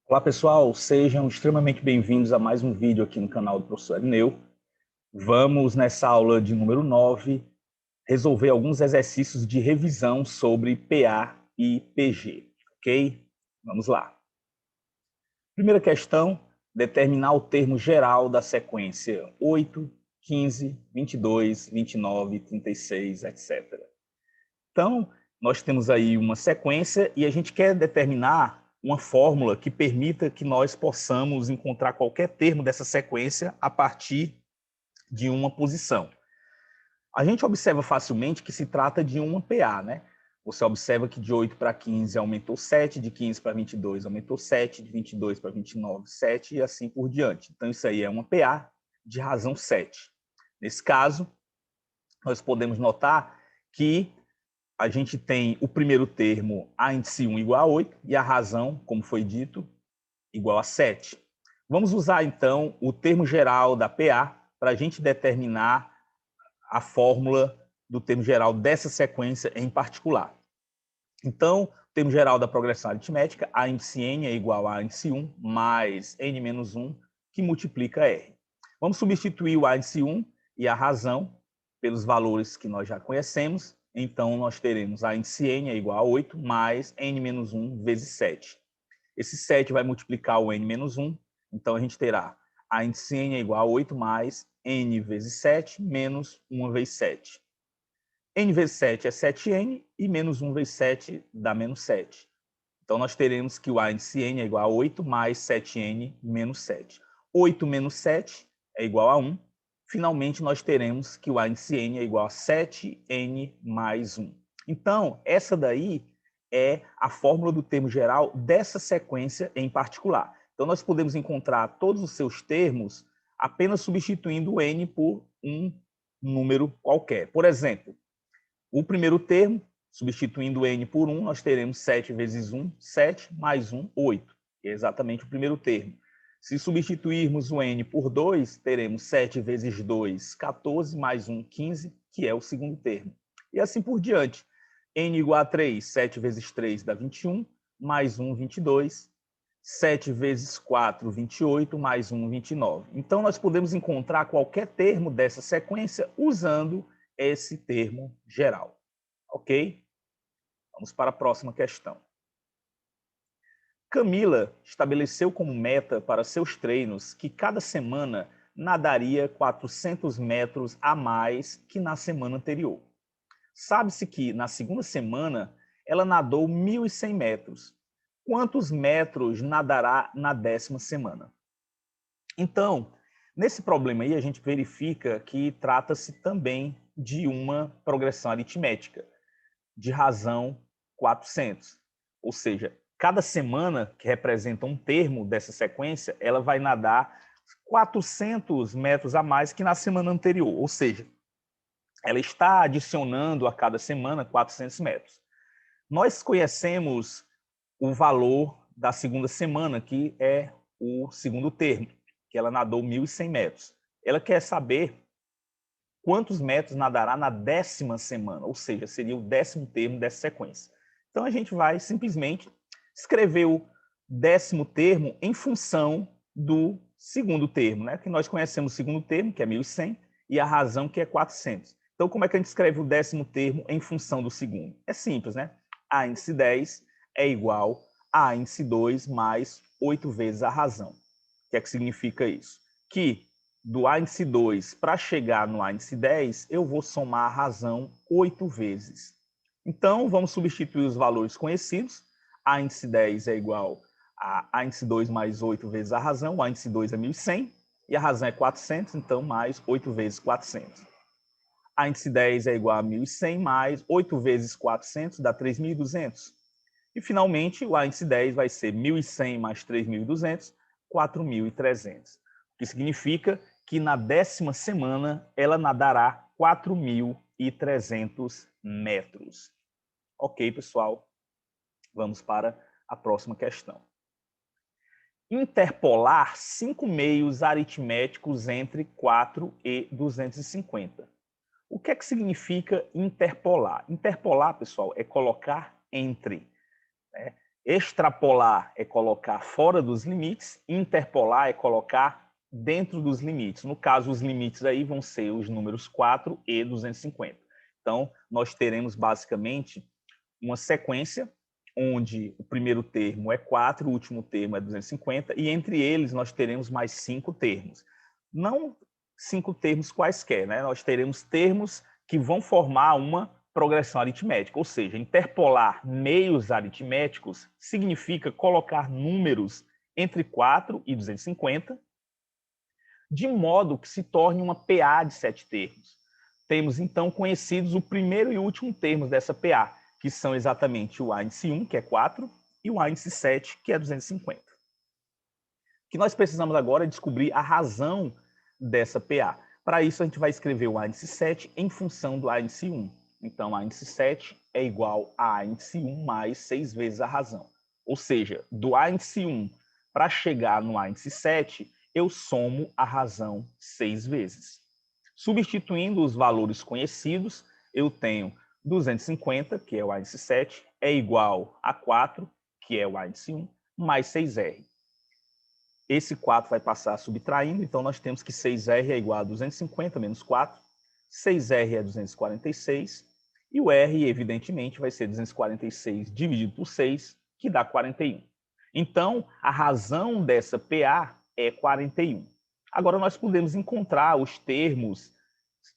Olá pessoal, sejam extremamente bem-vindos a mais um vídeo aqui no canal do professor Arineu. Vamos nessa aula de número 9 resolver alguns exercícios de revisão sobre PA e PG, ok? Vamos lá. Primeira questão, determinar o termo geral da sequência 8, 15, 22, 29, 36, etc. Então, nós temos aí uma sequência e a gente quer determinar uma fórmula que permita que nós possamos encontrar qualquer termo dessa sequência a partir de uma posição. A gente observa facilmente que se trata de uma PA, né? Você observa que de 8 para 15 aumentou 7, de 15 para 22 aumentou 7, de 22 para 29, 7 e assim por diante. Então, isso aí é uma PA de razão 7. Nesse caso, nós podemos notar que a gente tem o primeiro termo, a índice 1 igual a 8, e a razão, como foi dito, igual a 7. Vamos usar, então, o termo geral da PA para a gente determinar a fórmula do termo geral dessa sequência em particular. Então, o termo geral da progressão aritmética, a índice n é igual a índice 1 mais n menos 1, que multiplica r. Vamos substituir o a índice 1 e a razão pelos valores que nós já conhecemos. Então, nós teremos a índice n é igual a 8 mais n menos 1 vezes 7. Esse 7 vai multiplicar o n menos 1, então a gente terá a índice n é igual a 8 mais n vezes 7 menos 1 vezes 7. N vezes 7 é 7n e menos 1 vezes 7 dá menos 7. Então, nós teremos que o a índice n é igual a 8 mais 7n menos 7. 8 menos 7 é igual a 1. Finalmente, nós teremos que o a índice n é igual a 7n mais 1. Então, essa daí é a fórmula do termo geral dessa sequência em particular. Então, nós podemos encontrar todos os seus termos apenas substituindo o n por um número qualquer. Por exemplo, o primeiro termo, substituindo n por 1, nós teremos 7 vezes 1, 7, mais 1, 8. Que é exatamente o primeiro termo. Se substituirmos o n por 2, teremos 7 vezes 2, 14, mais 1, 15, que é o segundo termo. E assim por diante. N igual a 3, 7 vezes 3 dá 21, mais 1, 22. 7 vezes 4, 28, mais 1, 29. Então, nós podemos encontrar qualquer termo dessa sequência usando esse termo geral. Ok? Vamos para a próxima questão. Camila estabeleceu como meta para seus treinos que cada semana nadaria 400 metros a mais que na semana anterior. Sabe-se que na segunda semana ela nadou 1.100 metros. Quantos metros nadará na 10ª semana? Então, nesse problema aí, a gente verifica que trata-se também de uma progressão aritmética, de razão 400. Ou seja, cada semana, que representa um termo dessa sequência, ela vai nadar 400 metros a mais que na semana anterior. Ou seja, ela está adicionando a cada semana 400 metros. Nós conhecemos o valor da segunda semana, que é o segundo termo, que ela nadou 1.100 metros. Ela quer saber quantos metros nadará na 10ª semana, ou seja, seria o 10º termo dessa sequência. Então, a gente vai simplesmente escrever o 10º termo em função do segundo termo, né? Que nós conhecemos o segundo termo, que é 1.100, e a razão, que é 400. Então, como é que a gente escreve o 10º termo em função do segundo? É simples, né? A índice 10 é igual a índice 2 mais 8 vezes a razão. O que é que significa isso? Que do a índice 2 para chegar no a índice 10, eu vou somar a razão 8 vezes. Então, vamos substituir os valores conhecidos. A índice 10 é igual a índice 2 mais 8 vezes a razão. A índice 2 é 1.100 e a razão é 400, então mais 8 vezes 400. A índice 10 é igual a 1.100 mais 8 vezes 400 dá 3.200. E, finalmente, o a índice 10 vai ser 1.100 mais 3.200, 4.300. O que significa que na 10ª semana ela nadará 4.300 metros. Ok, pessoal? Vamos para a próxima questão. Interpolar 5 meios aritméticos entre 4 e 250. O que é que significa interpolar? Interpolar, pessoal, é colocar entre. Né? Extrapolar é colocar fora dos limites, interpolar é colocar dentro dos limites. No caso, os limites aí vão ser os números 4 e 250. Então, nós teremos basicamente uma sequência onde o primeiro termo é 4, o último termo é 250, e entre eles nós teremos mais 5 termos. Não 5 termos quaisquer, né? Nós teremos termos que vão formar uma progressão aritmética, ou seja, interpolar meios aritméticos significa colocar números entre 4 e 250, de modo que se torne uma PA de 7 termos. Temos, então, conhecidos o primeiro e o último termos dessa PA, que são exatamente o índice 1, que é 4, e o índice 7, que é 250. O que nós precisamos agora é descobrir a razão dessa PA. Para isso, a gente vai escrever o índice 7 em função do índice 1. Então, o índice 7 é igual a índice 1 mais 6 vezes a razão. Ou seja, do índice 1 para chegar no índice 7, eu somo a razão 6 vezes. Substituindo os valores conhecidos, eu tenho 250, que é o índice 7, é igual a 4, que é o índice 1, mais 6R. Esse 4 vai passar subtraindo, então nós temos que 6R é igual a 250 menos 4, 6R é 246, e o R, evidentemente, vai ser 246 dividido por 6, que dá 41. Então, a razão dessa PA é 41. Agora, nós podemos encontrar os termos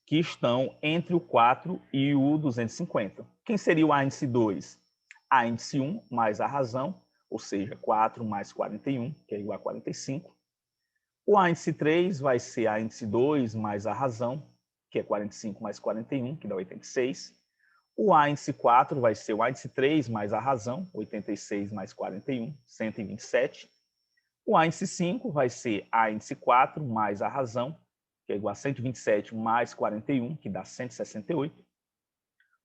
que estão entre o 4 e o 250. Quem seria o índice 2? A índice 1 mais a razão, ou seja, 4 mais 41, que é igual a 45. O índice 3 vai ser a índice 2 mais a razão, que é 45 mais 41, que dá 86. O índice 4 vai ser o índice 3 mais a razão, 86 mais 41, 127. O índice 5 vai ser a índice 4 mais a razão, que é igual a 127 mais 41, que dá 168.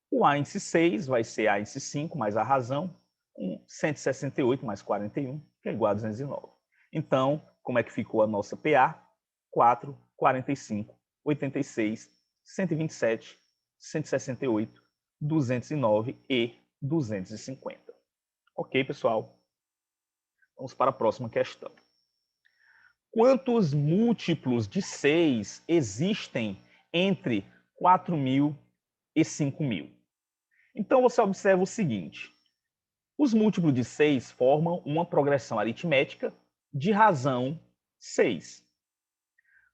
O índice 6 vai ser a índice 5 mais a razão, 168 mais 41, que é igual a 209. Então, como é que ficou a nossa PA? 4, 45, 86, 127, 168, 209 e 250. Ok, pessoal? Vamos para a próxima questão. Quantos múltiplos de 6 existem entre 4.000 e 5.000? Então, você observa o seguinte. Os múltiplos de 6 formam uma progressão aritmética de razão 6.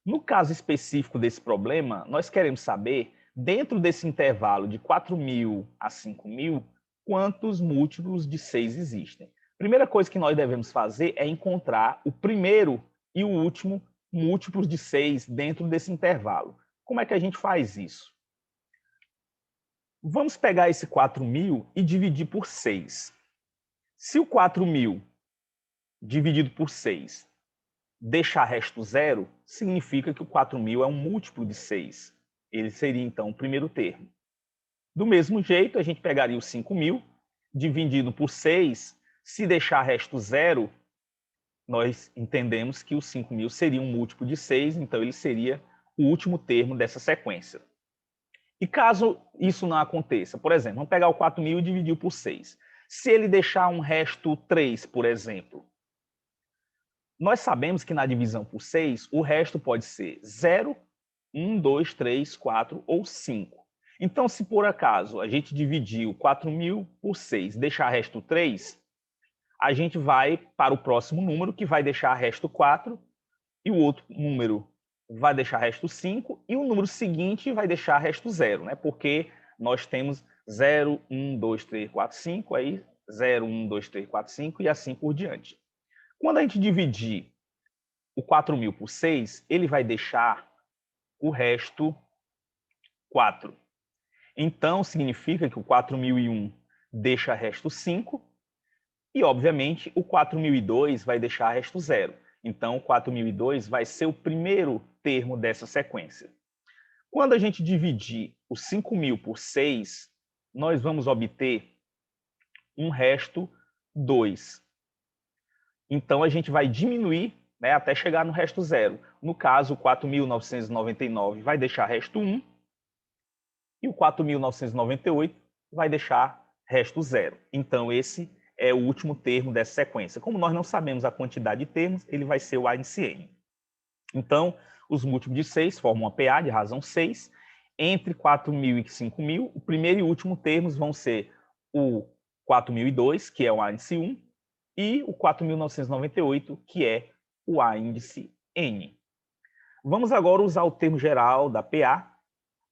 No caso específico desse problema, nós queremos saber, dentro desse intervalo de 4.000 a 5.000, quantos múltiplos de 6 existem. Primeira coisa que nós devemos fazer é encontrar o primeiro e o último múltiplos de 6 dentro desse intervalo. Como é que a gente faz isso? Vamos pegar esse 4.000 e dividir por 6. Se o 4.000 dividido por 6 deixar resto zero, significa que o 4.000 é um múltiplo de 6. Ele seria, então, o primeiro termo. Do mesmo jeito, a gente pegaria o 5.000, dividido por 6, se deixar resto zero, nós entendemos que o 5.000 seria um múltiplo de 6, então ele seria o último termo dessa sequência. E caso isso não aconteça, por exemplo, vamos pegar o 4.000 e dividir por 6. Se ele deixar um resto 3, por exemplo, nós sabemos que na divisão por 6, o resto pode ser 0, 1, 2, 3, 4 ou 5. Então, se por acaso a gente dividir o 4.000 por 6 e deixar resto 3, a gente vai para o próximo número, que vai deixar resto 4, e o outro número vai deixar resto 5, e o número seguinte vai deixar resto 0, né? Porque nós temos 0, 1, 2, 3, 4, 5, aí 0, 1, 2, 3, 4, 5 e assim por diante. Quando a gente dividir o 4.000 por 6, ele vai deixar o resto 4. Então, significa que o 4.001 deixa resto 5, e, obviamente, o 4.002 vai deixar resto 0. Então, o 4.002 vai ser o primeiro termo dessa sequência. Quando a gente dividir o 5.000 por 6, nós vamos obter um resto 2. Então, a gente vai diminuir, né, até chegar no resto 0. No caso, o 4.999 vai deixar resto 1 e o 4.998 vai deixar resto 0. Então, esse é o último termo dessa sequência. Como nós não sabemos a quantidade de termos, ele vai ser o A índice N. Então, os múltiplos de 6 formam uma PA de razão 6. Entre 4.000 e 5.000, o primeiro e último termos vão ser o 4.002, que é o A índice 1, e o 4.998, que é o A índice N. Vamos agora usar o termo geral da PA,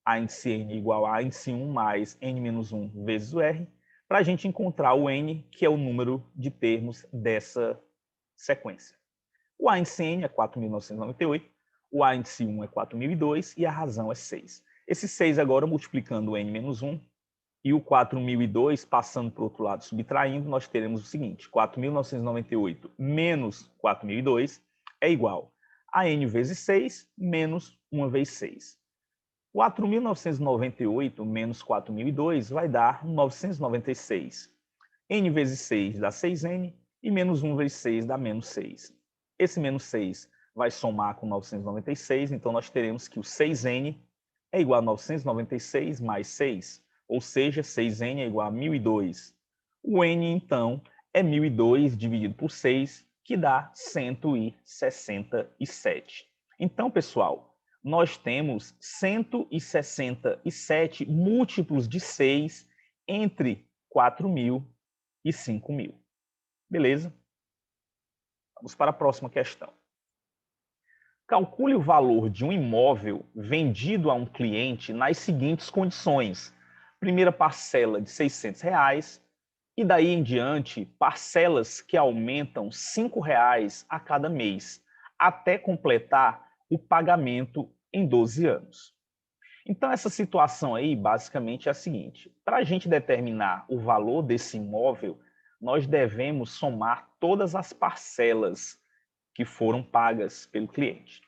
A índice N igual a índice 1 mais N-1 vezes o R, para a gente encontrar o N, que é o número de termos dessa sequência. O A índice N é 4.998, o A índice 1 é 4.002 e a razão é 6. Esse 6 agora multiplicando o N-1 e o 4.002 passando para o outro lado, subtraindo, nós teremos o seguinte: 4.998 menos 4.002 é igual a N vezes 6 menos 1 vezes 6. 4.998 menos 4.002 vai dar 996. N vezes 6 dá 6N e menos 1 vezes 6 dá menos 6. Esse menos 6 vai somar com 996, então nós teremos que o 6N é igual a 996 mais 6, ou seja, 6N é igual a 1.002. O N, então, é 1.002 dividido por 6, que dá 167. Então, pessoal, nós temos 167 múltiplos de 6 entre 4.000 e 5.000. Beleza? Vamos para a próxima questão. Calcule o valor de um imóvel vendido a um cliente nas seguintes condições. Primeira parcela de R$ 600 e daí em diante parcelas que aumentam R$ 5 a cada mês, até completar o pagamento em 12 anos. Então, essa situação aí, basicamente, é a seguinte. Para a gente determinar o valor desse imóvel, nós devemos somar todas as parcelas que foram pagas pelo cliente.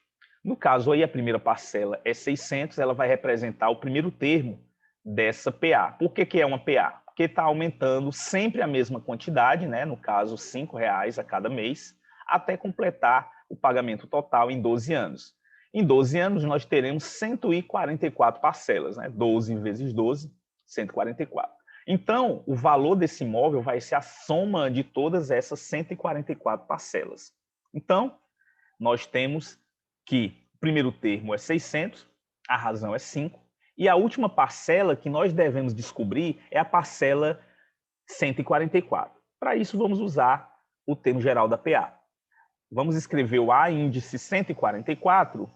No caso aí, a primeira parcela é 600, ela vai representar o primeiro termo dessa PA. Por que é uma PA? Porque está aumentando sempre a mesma quantidade, né? No caso, R$ 5 a cada mês, até completar o pagamento total em 12 anos. Em 12 anos, nós teremos 144 parcelas, né? 12 vezes 12, 144. Então, o valor desse imóvel vai ser a soma de todas essas 144 parcelas. Então, nós temos que o primeiro termo é 600, a razão é 5, e a última parcela que nós devemos descobrir é a parcela 144. Para isso, vamos usar o termo geral da PA. Vamos escrever o A índice 144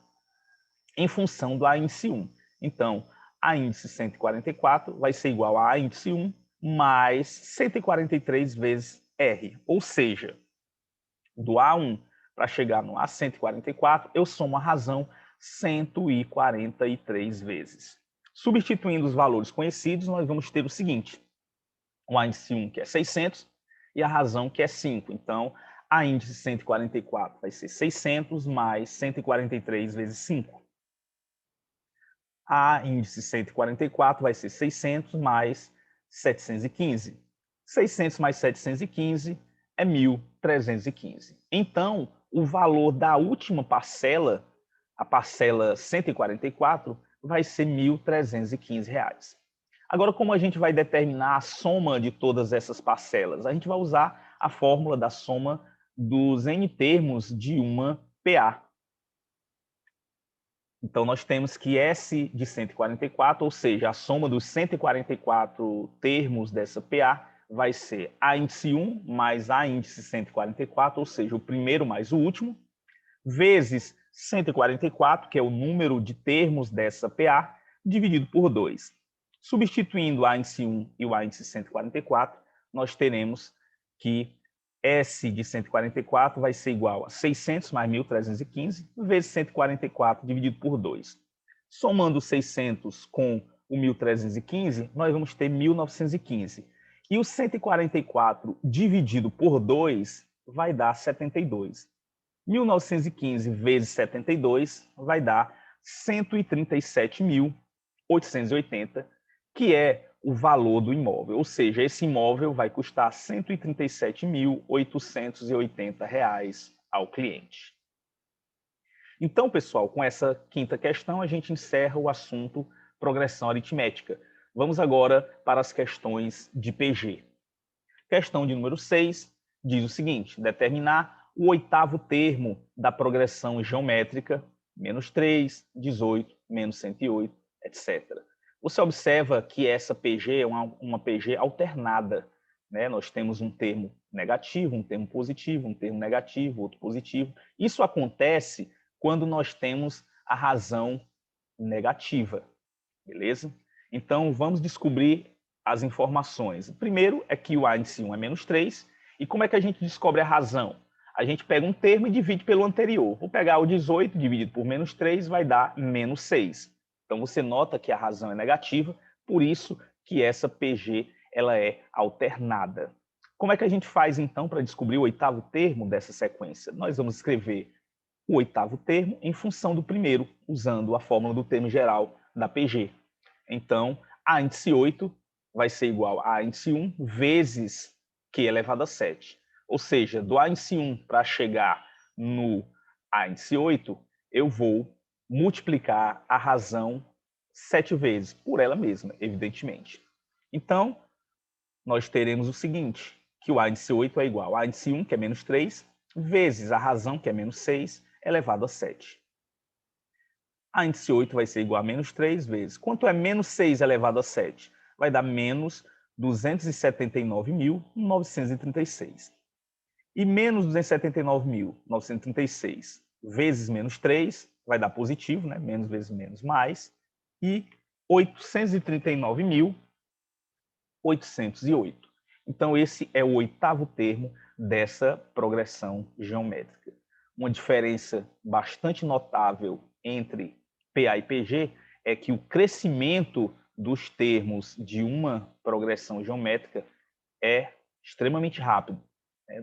em função do A índice 1. Então, A índice 144 vai ser igual a A índice 1 mais 143 vezes R. Ou seja, do A1 para chegar no A144, eu somo a razão 143 vezes. Substituindo os valores conhecidos, nós vamos ter o seguinte: o A índice 1, que é 600, e a razão, que é 5. Então, A índice 144 vai ser 600 mais 143 vezes 5. A índice 144 vai ser 600 mais 715. 600 mais 715 é 1.315. Então, o valor da última parcela, a parcela 144, vai ser R$ 1.315. Agora, como a gente vai determinar a soma de todas essas parcelas? A gente vai usar a fórmula da soma dos N termos de uma PA. Então, nós temos que S de 144, ou seja, a soma dos 144 termos dessa PA, vai ser A índice 1 mais A índice 144, ou seja, o primeiro mais o último, vezes 144, que é o número de termos dessa PA, dividido por 2. Substituindo o A índice 1 e o A índice 144, nós teremos que S de 144 vai ser igual a 600 mais 1.315 vezes 144 dividido por 2. Somando 600 com o 1.315, nós vamos ter 1.915. E o 144 dividido por 2 vai dar 72. 1.915 vezes 72 vai dar 137.880, que é o valor do imóvel. Ou seja, esse imóvel vai custar R$ 137.880 ao cliente. Então, pessoal, com essa quinta questão, a gente encerra o assunto progressão aritmética. Vamos agora para as questões de PG. Questão de número 6 diz o seguinte: determinar o oitavo termo da progressão geométrica, menos 3, 18, menos 108, etc. Você observa que essa PG é uma PG alternada, né? Nós temos um termo negativo, um termo positivo, um termo negativo, outro positivo. Isso acontece quando nós temos a razão negativa, beleza? Então, vamos descobrir as informações. O primeiro é que o índice 1 é menos 3. E como é que a gente descobre a razão? A gente pega um termo e divide pelo anterior. Vou pegar o 18 dividido por menos 3, vai dar menos 6. Então, você nota que a razão é negativa, por isso que essa PG ela é alternada. Como é que a gente faz, então, para descobrir o oitavo termo dessa sequência? Nós vamos escrever o oitavo termo em função do primeiro, usando a fórmula do termo geral da PG. Então, a índice 8 vai ser igual a índice 1 vezes Q elevado a 7. Ou seja, do índice 1 para chegar no índice 8, eu vou multiplicar a razão 7 vezes, por ela mesma, evidentemente. Então, nós teremos o seguinte, que o índice 8 é igual a índice 1, que é menos 3, vezes a razão, que é menos 6, elevado a 7. A índice 8 vai ser igual a menos 3 vezes. Quanto é menos 6 elevado a 7? Vai dar menos 279.936. E menos 279.936 vezes menos 3 vai dar positivo, né? Menos vezes menos mais. E 839.808. Então, esse é o oitavo termo dessa progressão geométrica. Uma diferença bastante notável entre PA e PG é que o crescimento dos termos de uma progressão geométrica é extremamente rápido.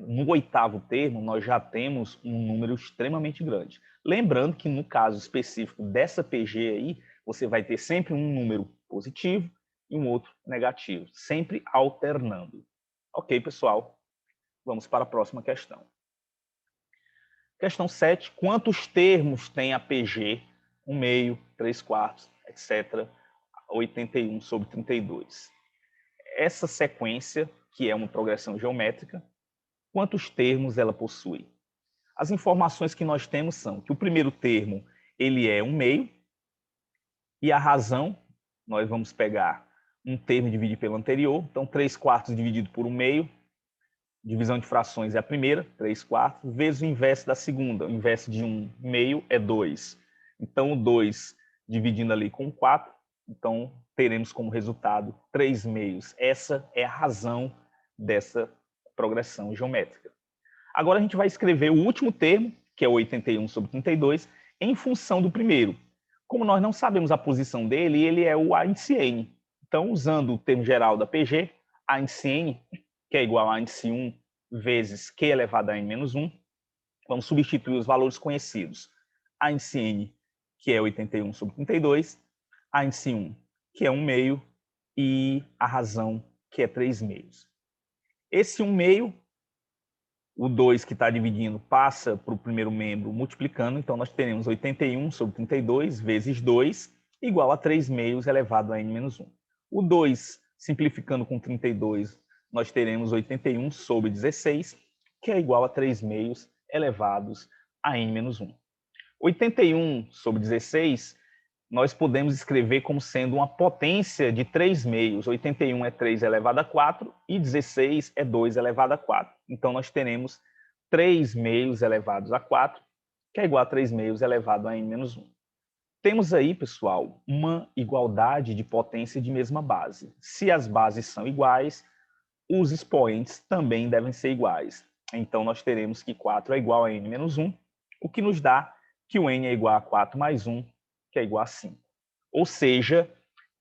No oitavo termo, nós já temos um número extremamente grande. Lembrando que no caso específico dessa PG aí, você vai ter sempre um número positivo e um outro negativo, sempre alternando. Ok, pessoal? Vamos para a próxima questão. Questão 7. Quantos termos tem a PG? 1 meio, 3 quartos, etc. 81 sobre 32. Essa sequência, que é uma progressão geométrica, quantos termos ela possui? As informações que nós temos são que o primeiro termo ele é 1 meio, e a razão, nós vamos pegar um termo e dividir pelo anterior. Então, 3 quartos dividido por 1 meio, divisão de frações é a primeira, 3 quartos, vezes o inverso da segunda. O inverso de 1 meio é 2. Então, o 2 dividindo ali com 4, então teremos como resultado 3 meios. Essa é a razão dessa progressão geométrica. Agora a gente vai escrever o último termo, que é 81 sobre 32, em função do primeiro. Como nós não sabemos a posição dele, ele é o índice n. Então, usando o termo geral da PG, índice n, que é igual a índice 1 vezes Q elevado a n menos 1, vamos substituir os valores conhecidos. Índice n, que é 81 sobre 32, índice 1, que é 1 meio, e a razão, que é 3 meios. Esse 1 meio, o 2 que está dividindo passa para o primeiro membro multiplicando, então nós teremos 81 sobre 32 vezes 2, igual a 3 meios elevado a n menos 1. O 2, simplificando com 32, nós teremos 81 sobre 16, que é igual a 3 meios elevados a n menos 1. 81 sobre 16, nós podemos escrever como sendo uma potência de 3 meios. 81 é 3 elevado a 4 e 16 é 2 elevado a 4. Então, nós teremos 3 meios elevados a 4, que é igual a 3 meios elevado a n menos 1. Temos aí, pessoal, uma igualdade de potência de mesma base. Se as bases são iguais, os expoentes também devem ser iguais. Então, nós teremos que 4 é igual a n menos 1, o que nos dá que o n é igual a 4 mais 1, que é igual a 5. Ou seja,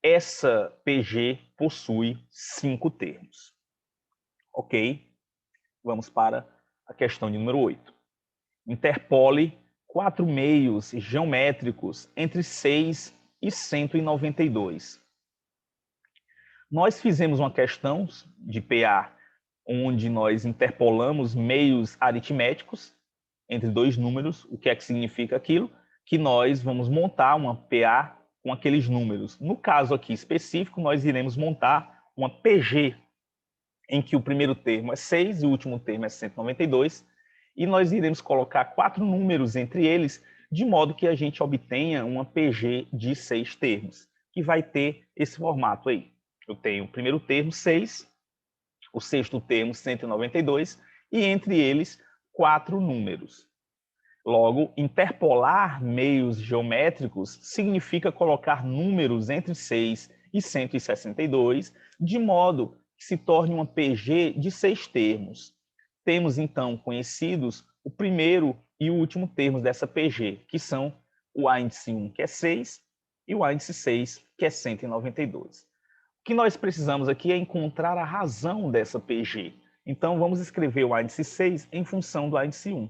essa PG possui 5 termos. Ok? Vamos para a questão de número 8. Interpole 4 meios geométricos entre 6 e 192. Nós fizemos uma questão de PA onde nós interpolamos meios aritméticos entre dois números. O que é que significa aquilo? Que nós vamos montar uma PA com aqueles números. No caso aqui específico, nós iremos montar uma PG em que o primeiro termo é 6 e o último termo é 192, e nós iremos colocar 4 números entre eles, de modo que a gente obtenha uma PG de 6 termos, que vai ter esse formato aí. Eu tenho o primeiro termo 6, o sexto termo 192, e entre eles 4 números. Logo, interpolar meios geométricos significa colocar números entre 6 e 162, de modo que se torne uma PG de 6 termos. Temos, então, conhecidos o primeiro e o último termos dessa PG, que são o A índice 1, que é 6, e o A índice 6, que é 192. O que nós precisamos aqui é encontrar a razão dessa PG. Então, vamos escrever o A índice 6 em função do A índice 1.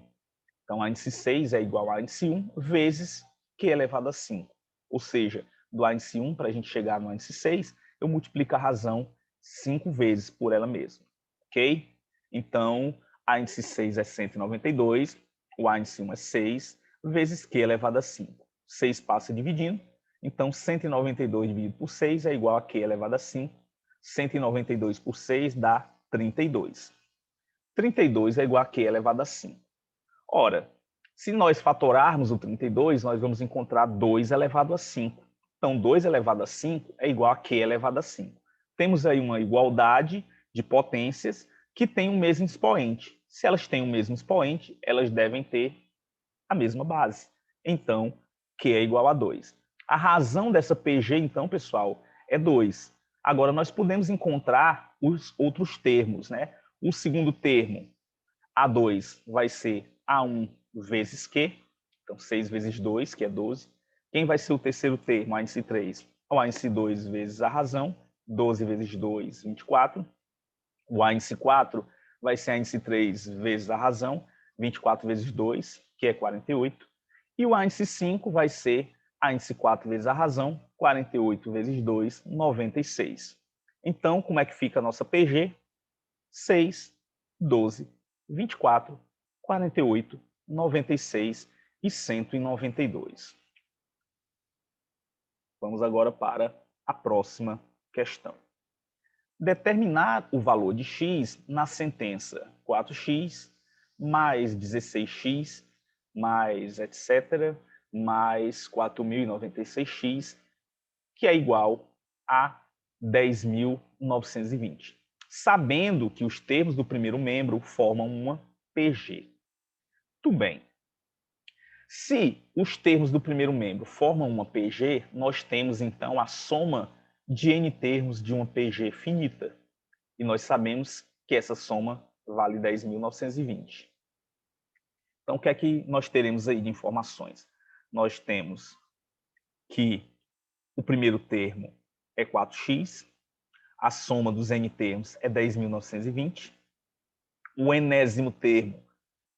Então, A índice 6 é igual a A índice 1 vezes Q elevado a 5. Ou seja, do A índice 1, para a gente chegar no A índice 6, eu multiplico a razão 5 vezes por ela mesma. Ok? Então, A índice 6 é 192, o A índice 1 é 6, vezes Q elevado a 5. 6 passa dividindo, então 192 dividido por 6 é igual a Q elevado a 5. 192 por 6 dá 32. 32 é igual a Q elevado a 5. Ora, se nós fatorarmos o 32, nós vamos encontrar 2 elevado a 5. Então, 2 elevado a 5 é igual a Q elevado a 5. Temos aí uma igualdade de potências que tem o mesmo expoente. Se elas têm o mesmo expoente, elas devem ter a mesma base. Então, Q é igual a 2. A razão dessa PG, então, pessoal, é 2. Agora, nós podemos encontrar os outros termos, né? O segundo termo, A2, vai ser A1 vezes Q, então 6 vezes 2, que é 12. Quem vai ser o terceiro termo, A índice 3? O A índice 2 vezes a razão, 12 vezes 2, 24. O A índice 4 vai ser A índice 3 vezes a razão, 24 vezes 2, que é 48. E o A índice 5 vai ser A índice 4 vezes a razão, 48 vezes 2, 96. Então, como é que fica a nossa PG? 6, 12, 24, 48, 96 e 192. Vamos agora para a próxima questão. Determinar o valor de x na sentença 4x mais 16x mais etc. mais 4.096x, que é igual a 10.920. Sabendo que os termos do primeiro membro formam uma PG. Tudo bem. Se os termos do primeiro membro formam uma PG, nós temos então a soma de n termos de uma PG finita. E nós sabemos que essa soma vale 10.920. Então, o que é que nós teremos aí de informações? Nós temos que o primeiro termo é 4x, a soma dos n termos é 10.920, o enésimo termo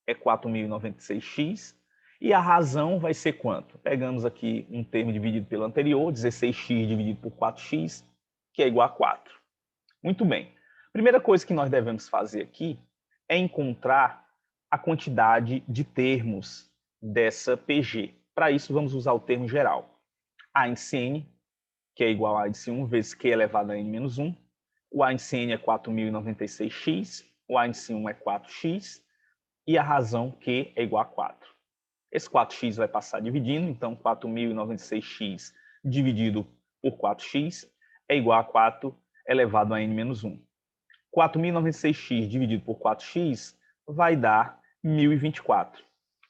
é 4.096x, e a razão vai ser quanto? Pegamos aqui um termo dividido pelo anterior, 16x dividido por 4x, que é igual a 4. Muito bem. A primeira coisa que nós devemos fazer aqui é encontrar a quantidade de termos dessa PG. Para isso, vamos usar o termo geral. A índice n, que é igual a índice 1 vezes Q elevado a n menos 1. O A índice n é 4.096x, o A índice 1 é 4x, e a razão Q é igual a 4. Esse 4x vai passar dividindo, então 4.096x dividido por 4x é igual a 4 elevado a n menos 1. 4.096x dividido por 4x vai dar 1.024,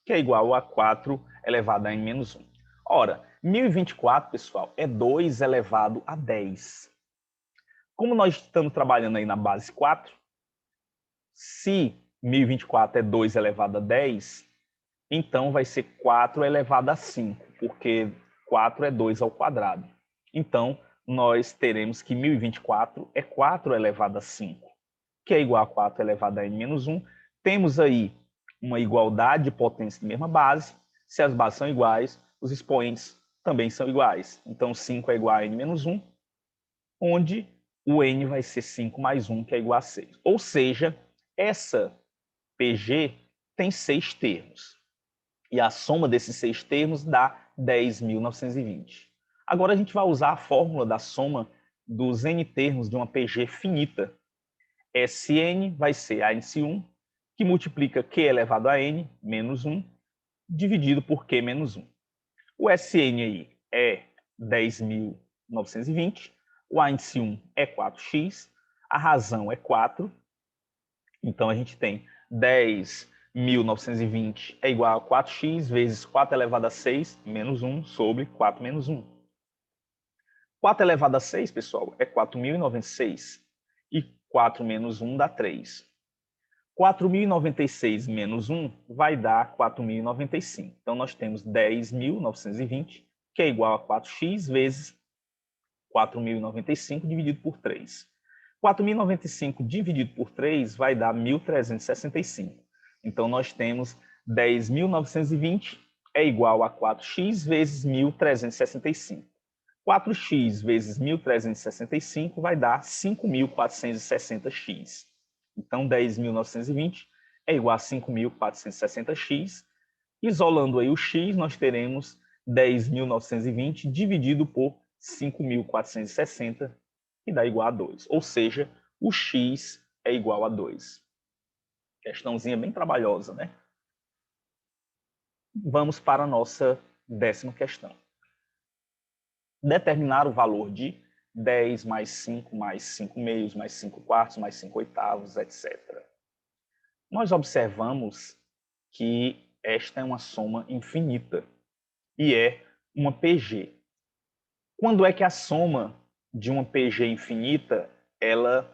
que é igual a 4 elevado a n menos 1. Ora, 1.024, pessoal, é 2 elevado a 10. Como nós estamos trabalhando aí na base 4, se 1.024 é 2 elevado a 10, então vai ser 4 elevado a 5, porque 4 é 2 ao quadrado. Então, nós teremos que 1.024 é 4 elevado a 5, que é igual a 4 elevado a n menos 1. Temos aí uma igualdade de potência de mesma base. Se as bases são iguais, os expoentes também são iguais. Então, 5 é igual a n menos 1, onde o n vai ser 5 mais 1, que é igual a 6. Ou seja, essa PG tem 6 termos. E a soma desses 6 termos dá 10.920. Agora a gente vai usar a fórmula da soma dos n termos de uma PG finita. Sn vai ser a índice 1, que multiplica q elevado a n menos 1, dividido por q menos 1. O Sn aí é 10.920, o índice 1 é 4x, a razão é 4, então a gente tem 10.920 é igual a 4x vezes 4 elevado a 6 menos 1 sobre 4 menos 1. 4 elevado a 6, pessoal, é 4.096. E 4 menos 1 dá 3. 4.096 menos 1 vai dar 4.095. Então, nós temos 10.920, que é igual a 4x vezes 4.095 dividido por 3. 4.095 dividido por 3 vai dar 1.365. Então, nós temos 10.920 é igual a 4x vezes 1.365. 4x vezes 1.365 vai dar 5.460x. Então, 10.920 é igual a 5.460x. Isolando aí o x, nós teremos 10.920 dividido por 5.460, que dá igual a 2. Ou seja, o x é igual a 2. Questãozinha bem trabalhosa, né? Vamos para a nossa 10ª questão. Determinar o valor de 10 mais 5 mais 5 meios mais 5 quartos mais 5 oitavos, etc. Nós observamos que esta é uma soma infinita e é uma PG. Quando é que a soma de uma PG infinita ela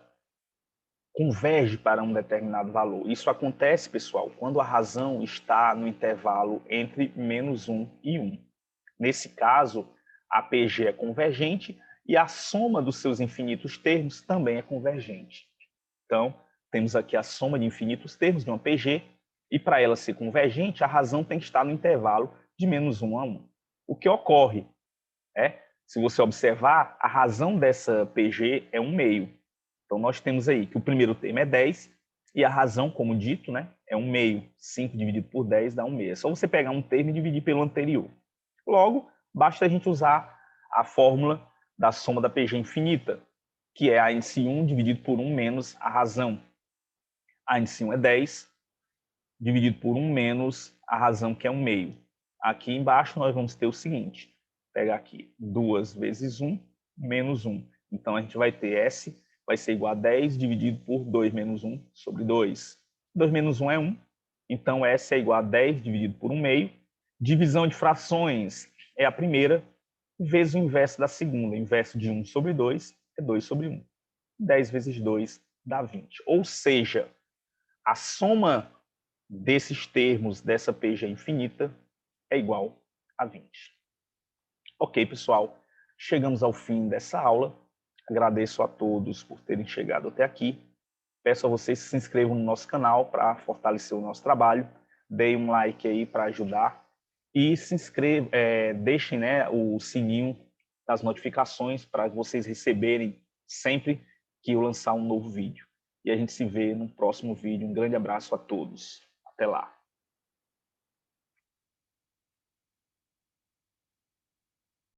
converge para um determinado valor? Isso acontece, pessoal, quando a razão está no intervalo entre menos 1 e 1. Nesse caso, a PG é convergente e a soma dos seus infinitos termos também é convergente. Então, temos aqui a soma de infinitos termos de uma PG, e para ela ser convergente, a razão tem que estar no intervalo de menos 1 a 1. O que ocorre é, se você observar, a razão dessa PG é 1 meio. Então, nós temos aí que o primeiro termo é 10, e a razão, como dito, né, é 1 meio. 5 dividido por 10 dá 1 meio. É só você pegar um termo e dividir pelo anterior. Logo, basta a gente usar a fórmula da soma da PG infinita, que é a índice 1 dividido por 1 menos a razão. A índice 1 é 10, dividido por 1 menos a razão, que é 1 meio. Aqui embaixo nós vamos ter o seguinte, pegar aqui 2 vezes 1 menos 1. Então, a gente vai ter S vai ser igual a 10 dividido por 2 menos 1 sobre 2. 2 menos 1 é 1, então S é igual a 10 dividido por 1 meio. Divisão de frações é a primeira, vezes o inverso da segunda. O inverso de 1 sobre 2 é 2 sobre 1. 10 vezes 2 dá 20. Ou seja, a soma desses termos dessa PG infinita é igual a 20. Ok, pessoal. Chegamos ao fim dessa aula. Agradeço a todos por terem chegado até aqui. Peço a vocês que se inscrevam no nosso canal para fortalecer o nosso trabalho. Deem um like aí para ajudar. E se inscrevam, deixem, né, o sininho das notificações para vocês receberem sempre que eu lançar um novo vídeo. E a gente se vê no próximo vídeo. Um grande abraço a todos. Até lá.